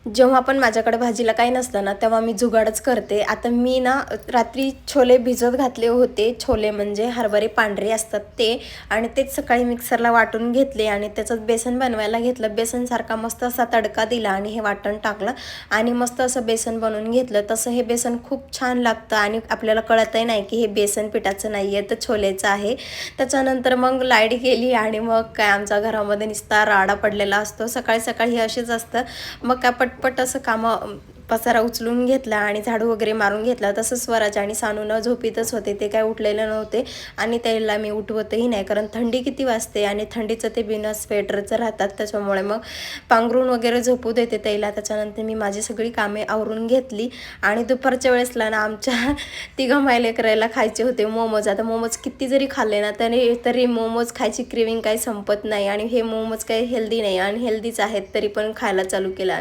जेव्हा पण माझ्याकडे भाजीला काही नसतं ना तेव्हा मी जुगाडच करते. आता मी ना रात्री छोले भिजत घातले होते. छोले म्हणजे हरभरे पांढरे असतात ते, आणि तेच सकाळी मिक्सरला वाटून घेतले आणि त्याचं बेसन बनवायला घेतलं. बेसनसारखा मस्त असा तडका दिला आणि हे वाटण टाकलं आणि मस्त असं बेसन बनवून घेतलं. तसं हे बेसन खूप छान लागतं आणि आपल्याला कळतही नाही की हे बेसन पिठाचं नाही आहे, तर छोलेचं आहे. त्याच्यानंतर मग लाईट गेली आणि मग काय आमच्या घरामध्ये नुसता राडा पडलेला असतो. सकाळी सकाळी असेच असतं. मग काय पटपट असं कामं पसारा उचलून घेतला आणि झाडू वगैरे मारून घेतला. तसंच स्वराज आणि सानूनं झोपीतच होते, ते काय उठलेले नव्हते आणि त्याला मी उठवतही नाही, कारण थंडी किती वाजते आणि थंडीचं ते बिना स्वेटरचं राहतात, त्याच्यामुळे मग पांघरून वगैरे झोपू देते त्याला. त्याच्यानंतर मी माझी सगळी कामे आवरून घेतली आणि दुपारच्या वेळेसला ना आमच्या तिघा मायलेकरायला खायचे होते मोमोज. आता मोमोज किती जरी खाल्ले ना तरी मोमोज खायची क्रेविंग काही संपत नाही आणि हे मोमोज काही हेल्दी नाही आणि हेल्दीच आहेत, तरी पण खायला चालू केलं.